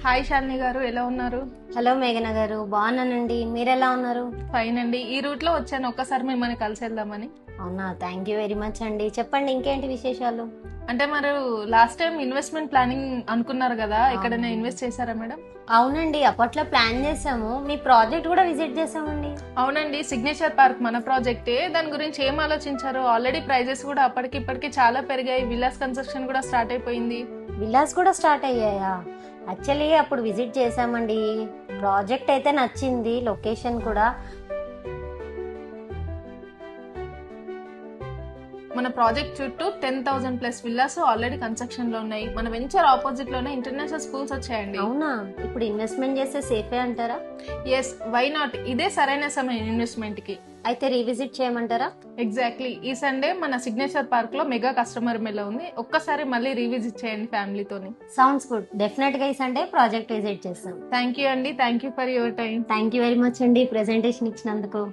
Hi Shalini గారు, ఎలా ఉన్నారు? హలో మేఘన గారు, బాగున్నానండి. మీరెలా ఉన్నారు? ఫైన్ అండి. ఈ రూట్ లో వచ్చాను, ఒక్కసారి మిమ్మల్ని కలిసి వెళ్దామని. అవునా, థ్యాంక్ యూ వెరీ మచ్ అండి. చెప్పండి, ఇంకేంటి విశేషాలు? అంటే మరి లాస్ట్ టైం ఇన్వెస్ట్మెంట్ ప్లానింగ్ అనుకున్నారు కదా, ఎక్కడైనా ఇన్వెస్ట్ చేశారా మేడం? అవునండి, అప్పట్లో ప్లాన్ చేసాము. మీ ప్రాజెక్ట్ కూడా విజిట్ చేసామండి. అవునండి, సిగ్నేచర్ పార్క్ మన ప్రాజెక్టే. దాని గురించి ఏం ఆలోచించారు? ఆల్రెడీ ప్రైజెస్ కూడా అప్పటికి చాలా పెరిగాయి. విల్లాస్ కన్స్ట్రక్షన్ కూడా స్టార్ట్ అయిపోయింది. విల్లాస్ కూడా స్టార్ట్ అయ్యాయా? యాక్చువల్లీ అప్పుడు విజిట్ చేసామండి. ప్రాజెక్ట్ అయితే నచ్చింది, లొకేషన్ కూడా. మన ప్రాజెక్ట్ చుట్టూ 10,000 ప్లస్ విల్లాస్ ఆల్రెడీ కన్స్ట్రక్షన్ లో ఉన్నాయి. మన వెంచర్ ఆపోజిట్ లోనే ఇంటర్నేషనల్ స్కూల్స్ వచ్చాయండి. అవునా, ఇప్పుడు ఇన్వెస్ట్మెంట్ చేస్తే సేఫే అంటారా? Yes, why not? ఇదే సరైన సమయం ఇన్వెస్ట్మెంట్ కి. అయితే రీవిజిట్ చేయమంటారా? ఎగ్జాక్ట్లీ. ఈ సండే మన సిగ్నేచర్ పార్క్ లో మెగా కస్టమర్ మేళ ఉంది. ఒక్కసారి మళ్ళీ రీవిజిట్ చేయండి ఫ్యామిలీతోని. Sounds good. డెఫినెట్ గా ఈ సండే ప్రాజెక్ట్ విజిట్ చేస్తాం. థ్యాంక్ యూ అండి. Thank you for your time. Thank you very much అండి, ప్రెజెంటేషన్ ఇచ్చినందుకు.